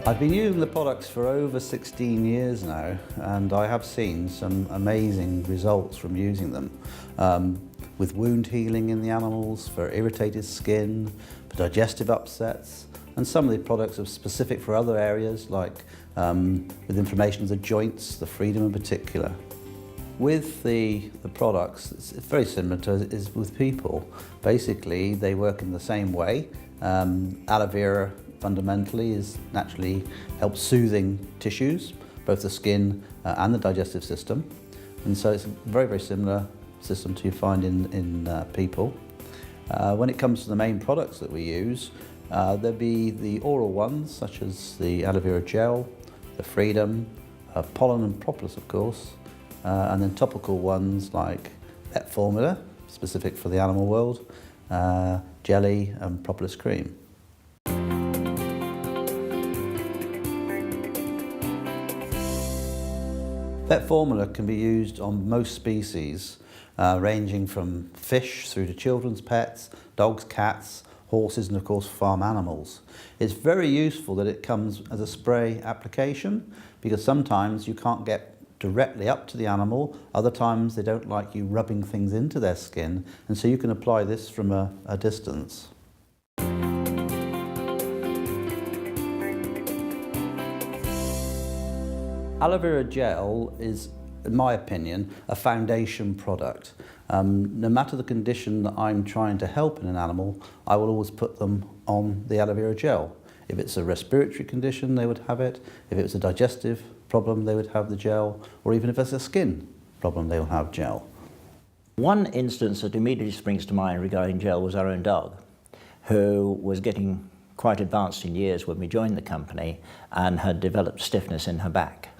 I've been using the products for over 16 years now, and I have seen some amazing results from using them. With wound healing in the animals, for irritated skin, for digestive upsets, and some of the products are specific for other areas like with inflammation of the joints, the freedom in particular. With the products, it's very similar to it is with people. Basically, they work in the same way. Aloe vera fundamentally naturally helps soothing tissues, both the skin and the digestive system. And so it's a very, very similar system to you find in people. When it comes to the main products that we use, there'll be the oral ones, such as the aloe vera gel, the Freedom, pollen and propolis, of course, and then topical ones like Vet Formula, specific for the animal world, jelly and propolis cream. Vet Formula can be used on most species, ranging from fish through to children's pets, dogs, cats, horses and of course farm animals. It's very useful that it comes as a spray application because sometimes you can't get directly up to the animal, other times they don't like you rubbing things into their skin, and so you can apply this from a distance. Aloe vera gel is, in my opinion, a foundation product. No matter the condition that I'm trying to help in an animal, I will always put them on the aloe vera gel. If it's a respiratory condition, they would have it. If it's a digestive problem, they would have the gel. Or even if it's a skin problem, they will have gel. One instance that immediately springs to mind regarding gel was our own dog, who was getting quite advanced in years when we joined the company and had developed stiffness in her back.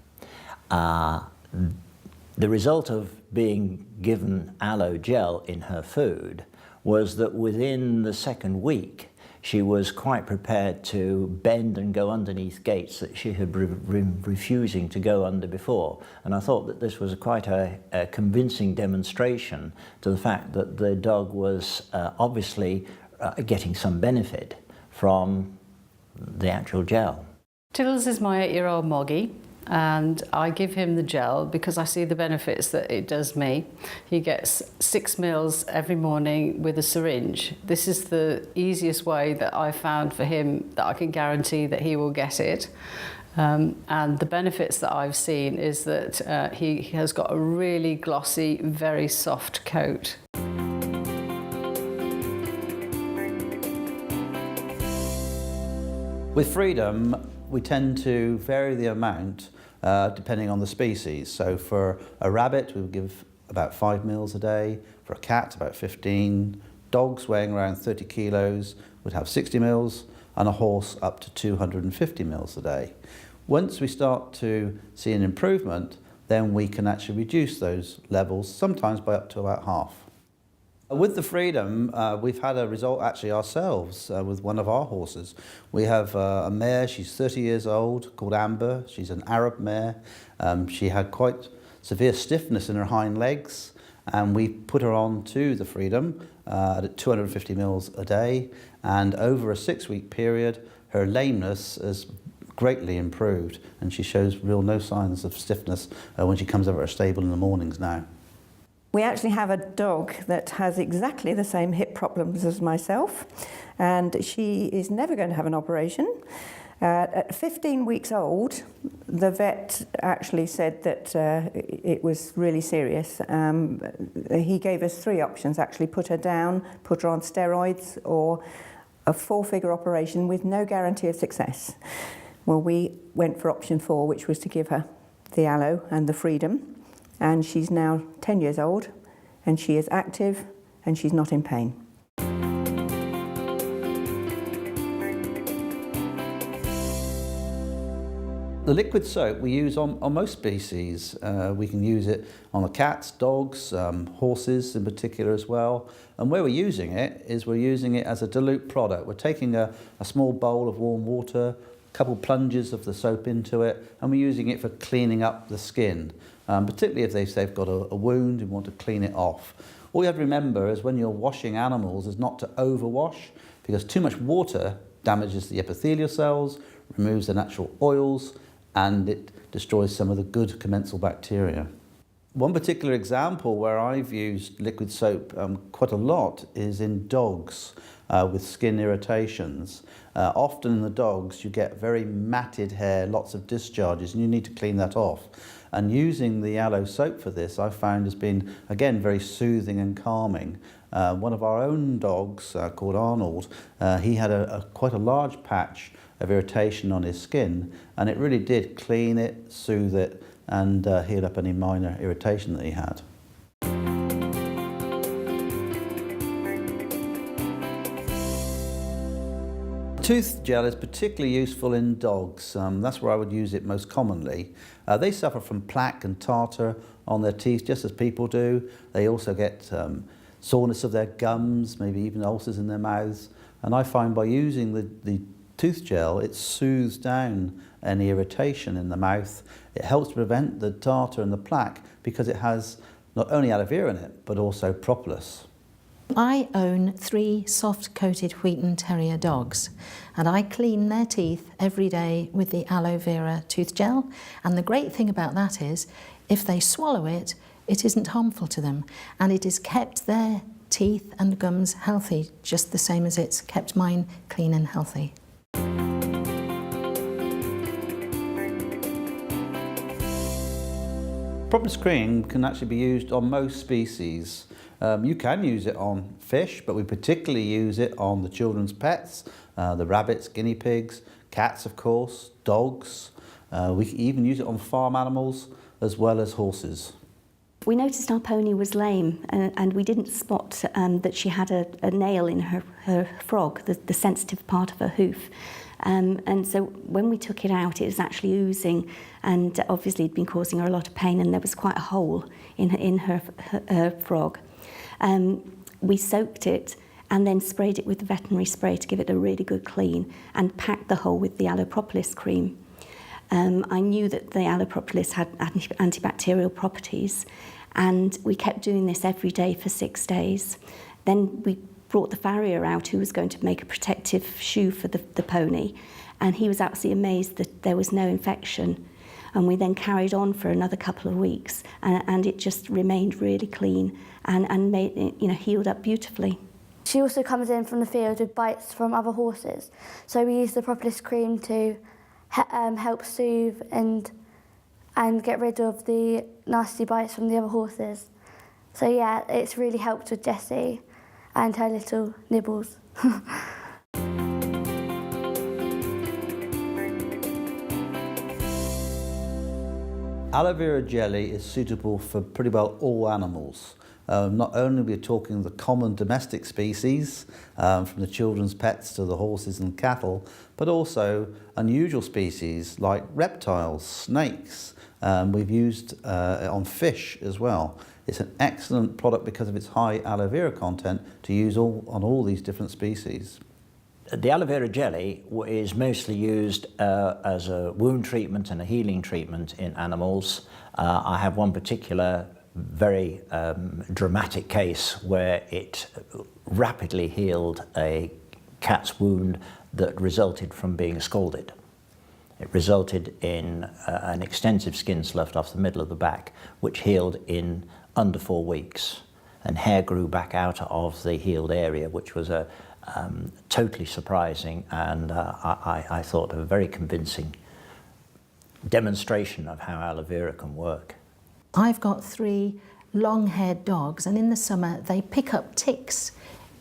The result of being given aloe gel in her food was that within the second week she was quite prepared to bend and go underneath gates that she had been refusing to go under before. And I thought that this was quite a convincing demonstration to the fact that the dog was obviously getting some benefit from the actual gel. Tiddles is my 8-year-old Moggy, and I give him the gel because I see the benefits that it does me. He gets 6 meals every morning with a syringe. This is the easiest way that I found for him that I can guarantee that he will get it. And the benefits that I've seen is that he has got a really glossy, very soft coat. With Freedom, we tend to vary the amount depending on the species. So for a rabbit, we would give about 5 meals a day. For a cat, about 15. Dogs weighing around 30 kilos would have 60 meals, and a horse up to 250 meals a day. Once we start to see an improvement, then we can actually reduce those levels, sometimes by up to about half. With the Freedom, we've had a result actually ourselves with one of our horses. We have a mare, she's 30 years old, called Amber. She's an Arab mare. She had quite severe stiffness in her hind legs, and we put her on to the Freedom at 250 mils a day, and over a 6-week period, her lameness has greatly improved, and she shows no signs of stiffness when she comes over her stable in the mornings now. We actually have a dog that has exactly the same hip problems as myself, and she is never going to have an operation. At 15 weeks old, the vet actually said that it was really serious. He gave us 3 options, actually: put her down, put her on steroids, or a 4-figure operation with no guarantee of success. Well, we went for option 4, which was to give her the aloe and the Freedom. And she's now 10 years old, and she is active, and she's not in pain. The liquid soap we use on most species. We can use it on the cats, dogs, horses in particular as well. And where we're using it is we're using it as a dilute product. We're taking a small bowl of warm water, a couple plunges of the soap into it, and we're using it for cleaning up the skin. Particularly if they've got a wound and want to clean it off. All you have to remember is when you're washing animals is not to overwash, because too much water damages the epithelial cells, removes the natural oils, and it destroys some of the good commensal bacteria. One particular example where I've used liquid soap quite a lot is in dogs with skin irritations. Often in the dogs you get very matted hair, lots of discharges, and you need to clean that off. And using the aloe soap for this I found has been, again, very soothing and calming. One of our own dogs, called Arnold, he had quite a large patch of irritation on his skin, and it really did clean it, soothe it, and heal up any minor irritation that he had. Tooth gel is particularly useful in dogs. That's where I would use it most commonly. They suffer from plaque and tartar on their teeth just as people do. They also get soreness of their gums, maybe even ulcers in their mouths. And I find by using the tooth gel, it soothes down any irritation in the mouth. It helps prevent the tartar and the plaque because it has not only aloe vera in it, but also propolis. I own 3 soft-coated Wheaton Terrier dogs, and I clean their teeth every day with the aloe vera tooth gel. And the great thing about that is, if they swallow it, it isn't harmful to them, and it has kept their teeth and gums healthy, just the same as it's kept mine clean and healthy. Propolis cream can actually be used on most species. You can use it on fish, but we particularly use it on the children's pets, the rabbits, guinea pigs, cats of course, dogs. We can even use it on farm animals as well as horses. We noticed our pony was lame, and we didn't spot that she had a nail in her frog, the sensitive part of her hoof. And so when we took it out, it was actually oozing, and obviously it'd been causing her a lot of pain, and there was quite a hole in her frog. We soaked it and then sprayed it with the veterinary spray to give it a really good clean, and packed the hole with the aloe propolis cream. I knew that the aloe propolis had antibacterial properties, and we kept doing this every day for 6 days. Then we brought the farrier out, who was going to make a protective shoe for the pony, and he was absolutely amazed that there was no infection. And we then carried on for another couple of weeks, and it just remained really clean and made it, healed up beautifully. She also comes in from the field with bites from other horses, so we use the propolis cream to help soothe and get rid of the nasty bites from the other horses. So yeah, it's really helped with Jessie and her little nibbles. Aloe vera jelly is suitable for pretty well all animals. Not only we're talking the common domestic species, from the children's pets to the horses and cattle, but also unusual species like reptiles, snakes. We've used it on fish as well. It's an excellent product because of its high aloe vera content to use on all these different species. The aloe vera jelly is mostly used as a wound treatment and a healing treatment in animals. I have one particular very dramatic case where it rapidly healed a cat's wound that resulted from being scalded. It resulted in an extensive skin sloughed off the middle of the back, which healed in under 4 weeks, and hair grew back out of the healed area, which was a totally surprising and I thought a very convincing demonstration of how aloe vera can work. I've got 3 long-haired dogs, and in the summer they pick up ticks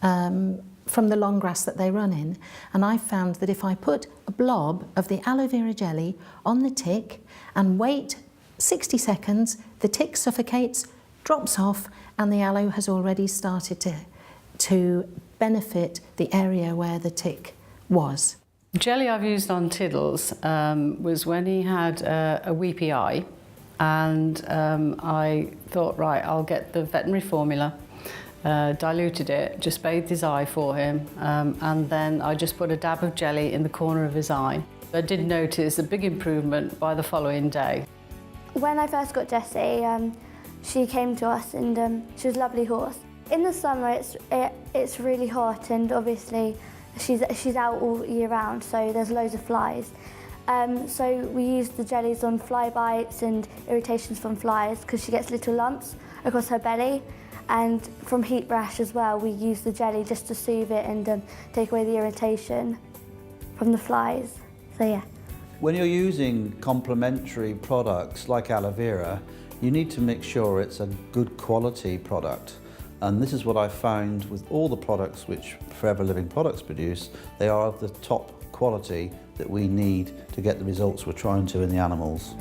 from the long grass that they run in, and I found that if I put a blob of the aloe vera jelly on the tick and wait 60 seconds, the tick suffocates, drops off, and the aloe has already started to benefit the area where the tick was. Jelly I've used on Tiddles was when he had a weepy eye, and I thought, right, I'll get the veterinary formula, diluted it, just bathed his eye for him, and then I just put a dab of jelly in the corner of his eye. I did notice a big improvement by the following day. When I first got Jessie, she came to us, and she was a lovely horse. In the summer it's really hot, and obviously she's out all year round, so there's loads of flies. So we use the jellies on fly bites and irritations from flies because she gets little lumps across her belly. And from heat rash as well, we use the jelly just to soothe it and take away the irritation from the flies. So yeah. When you're using complementary products like aloe vera, you need to make sure it's a good quality product. And this is what I found with all the products which Forever Living Products produce. They are of the top quality that we need to get the results we're trying to in the animals.